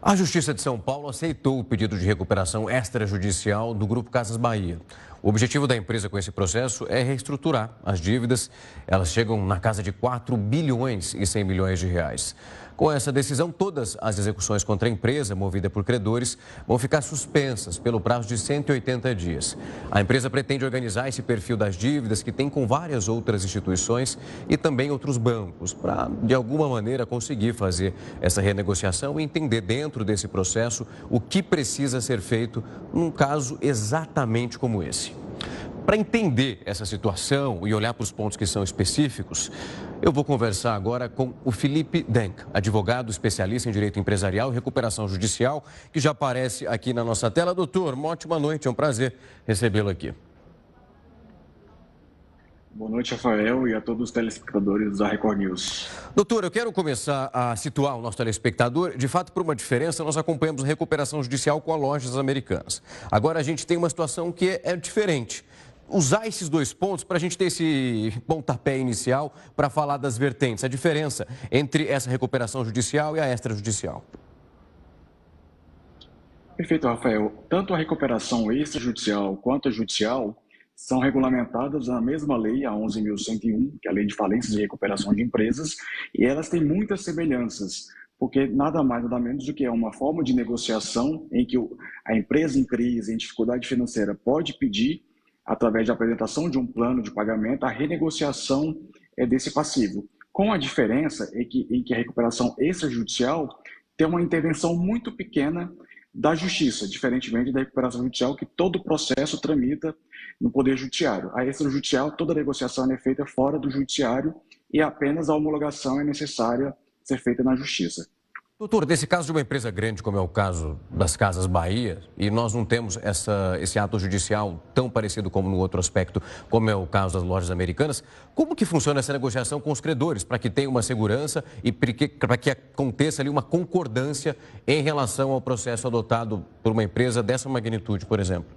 A Justiça de São Paulo aceitou o pedido de recuperação extrajudicial do Grupo Casas Bahia. O objetivo da empresa com esse processo é reestruturar as dívidas. Elas chegam na casa de 4 bilhões e 100 milhões de reais. Com essa decisão, todas as execuções contra a empresa, movida por credores, vão ficar suspensas pelo prazo de 180 dias. A empresa pretende organizar esse perfil das dívidas que tem com várias outras instituições e também outros bancos, para, de alguma maneira, conseguir fazer essa renegociação e entender dentro desse processo o que precisa ser feito num caso exatamente como esse. Para entender essa situação e olhar para os pontos que são específicos, eu vou conversar agora com o Felipe Denk, advogado especialista em direito empresarial e recuperação judicial, que já aparece aqui na nossa tela. Doutor, uma ótima noite, é um prazer recebê-lo aqui. Boa noite, Rafael, e a todos os telespectadores da Record News. Doutor, eu quero começar a situar o nosso telespectador. De fato, por uma diferença, nós acompanhamos a recuperação judicial com as lojas americanas. Agora a gente tem uma situação que é diferente. Usar esses dois pontos para a gente ter esse pontapé inicial para falar das vertentes, a diferença entre essa recuperação judicial e a extrajudicial. Perfeito, Rafael. Tanto a recuperação extrajudicial quanto a judicial são regulamentadas na mesma lei, a 11.101, que é a Lei de Falências e Recuperação de Empresas, e elas têm muitas semelhanças, porque nada mais nada menos do que é uma forma de negociação em que a empresa em crise, em dificuldade financeira, pode pedir, através da apresentação de um plano de pagamento, a renegociação desse passivo. Com a diferença em que a recuperação extrajudicial tem uma intervenção muito pequena da justiça, diferentemente da recuperação judicial, que todo o processo tramita no Poder Judiciário. A extrajudicial, toda a negociação é feita fora do Judiciário e apenas a homologação é necessária ser feita na Justiça. Doutor, nesse caso de uma empresa grande, como é o caso das Casas Bahia, e nós não temos esse ato judicial tão parecido como no outro aspecto, como é o caso das lojas americanas, como que funciona essa negociação com os credores, para que tenha uma segurança e para que aconteça ali uma concordância em relação ao processo adotado por uma empresa dessa magnitude, por exemplo?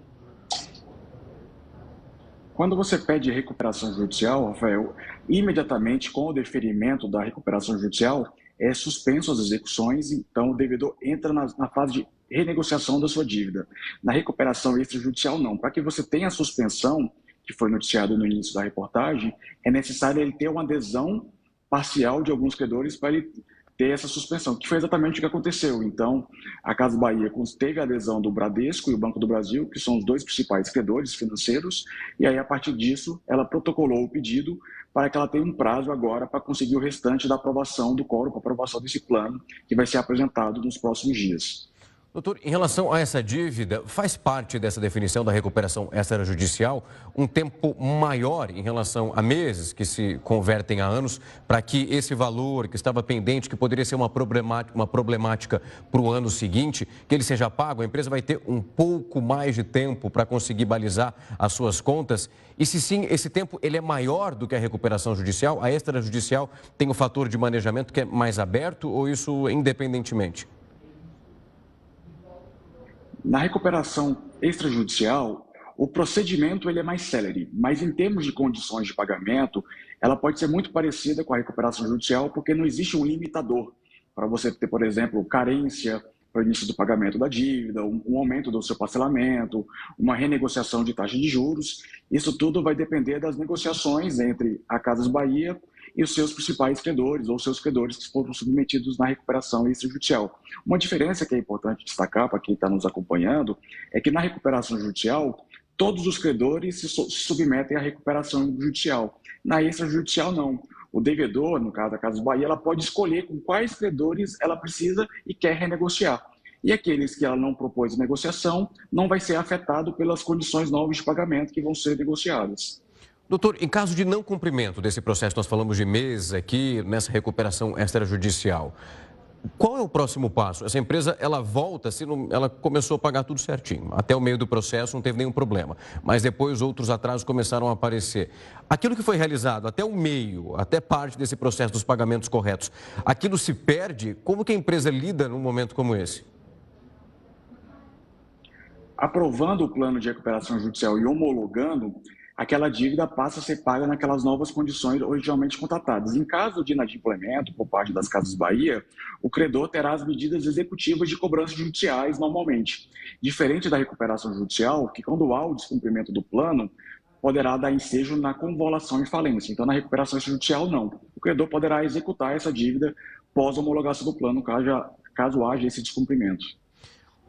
Quando você pede recuperação judicial, Rafael, imediatamente com o deferimento da recuperação judicial, é suspenso as execuções, então o devedor entra na fase de renegociação da sua dívida. Na recuperação extrajudicial, não. Para que você tenha a suspensão, que foi noticiado no início da reportagem, é necessário ele ter uma adesão parcial de alguns credores para ele ter essa suspensão, que foi exatamente o que aconteceu. Então, a Casas Bahia teve a adesão do Bradesco e o Banco do Brasil, que são os dois principais credores financeiros, e aí, a partir disso, ela protocolou o pedido para que ela tenha um prazo agora para conseguir o restante da aprovação do quórum, para aprovação desse plano, que vai ser apresentado nos próximos dias. Doutor, em relação a essa dívida, faz parte dessa definição da recuperação extrajudicial um tempo maior em relação a meses, que se convertem a anos, para que esse valor que estava pendente, que poderia ser uma problemática para o ano seguinte, que ele seja pago? A empresa vai ter um pouco mais de tempo para conseguir balizar as suas contas? E se sim, esse tempo ele é maior do que a recuperação judicial? A extrajudicial tem o fator de manejamento que é mais aberto ou isso independentemente? Na recuperação extrajudicial, o procedimento ele é mais célere, mas em termos de condições de pagamento, ela pode ser muito parecida com a recuperação judicial, porque não existe um limitador para você ter, por exemplo, carência para o início do pagamento da dívida, um aumento do seu parcelamento, uma renegociação de taxa de juros. Isso tudo vai depender das negociações entre a Casas Bahia e os seus principais credores, ou seus credores que foram submetidos na recuperação extrajudicial. Uma diferença que é importante destacar para quem está nos acompanhando é que na recuperação judicial, todos os credores se submetem à recuperação judicial. Na extrajudicial, não. O devedor, no caso da Casas Bahia, ela pode escolher com quais credores ela precisa e quer renegociar. E aqueles que ela não propôs negociação não vai ser afetado pelas condições novas de pagamento que vão ser negociadas. Doutor, em caso de não cumprimento desse processo, nós falamos de meses aqui, nessa recuperação extrajudicial, qual é o próximo passo? Essa empresa, ela volta, ela começou a pagar tudo certinho, até o meio do processo não teve nenhum problema, mas depois outros atrasos começaram a aparecer. Aquilo que foi realizado até o meio, até parte desse processo dos pagamentos corretos, aquilo se perde? Como que a empresa lida num momento como esse? Aprovando o plano de recuperação judicial e homologando, aquela dívida passa a ser paga naquelas novas condições originalmente contratadas. Em caso de inadimplemento por parte das Casas Bahia, o credor terá as medidas executivas de cobrança judiciais normalmente. Diferente da recuperação judicial, que quando há o descumprimento do plano, poderá dar ensejo na convolução e falência. Então, na recuperação judicial, não. O credor poderá executar essa dívida pós-homologação do plano, caso haja esse descumprimento.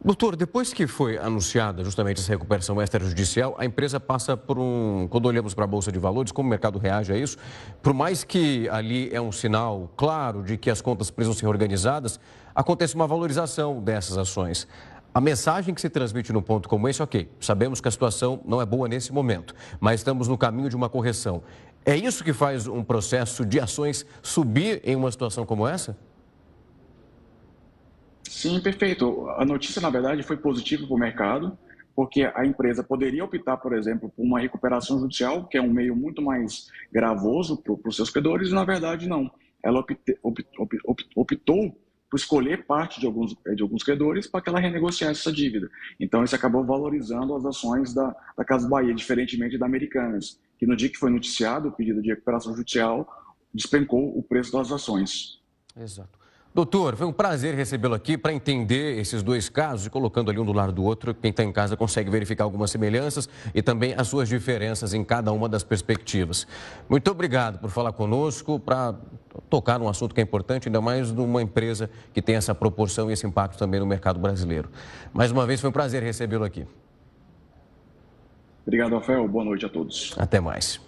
Doutor, depois que foi anunciada justamente essa recuperação extrajudicial, a empresa passa por quando olhamos para a Bolsa de Valores, como o mercado reage a isso, por mais que ali é um sinal claro de que as contas precisam ser organizadas, acontece uma valorização dessas ações. A mensagem que se transmite num ponto como esse, ok, sabemos que a situação não é boa nesse momento, mas estamos no caminho de uma correção. É isso que faz um processo de ações subir em uma situação como essa? Sim, perfeito. A notícia, na verdade, foi positiva para o mercado, porque a empresa poderia optar, por exemplo, por uma recuperação judicial, que é um meio muito mais gravoso para os seus credores, e, na verdade, não. Ela optou por escolher parte de alguns credores para que ela renegociasse essa dívida. Então, isso acabou valorizando as ações da Casas Bahia, diferentemente da Americanas, que no dia que foi noticiado o pedido de recuperação judicial, despencou o preço das ações. Exato. Doutor, foi um prazer recebê-lo aqui para entender esses dois casos e colocando ali um do lado do outro. Quem está em casa consegue verificar algumas semelhanças e também as suas diferenças em cada uma das perspectivas. Muito obrigado por falar conosco, para tocar num assunto que é importante, ainda mais numa empresa que tem essa proporção e esse impacto também no mercado brasileiro. Mais uma vez, foi um prazer recebê-lo aqui. Obrigado, Rafael. Boa noite a todos. Até mais.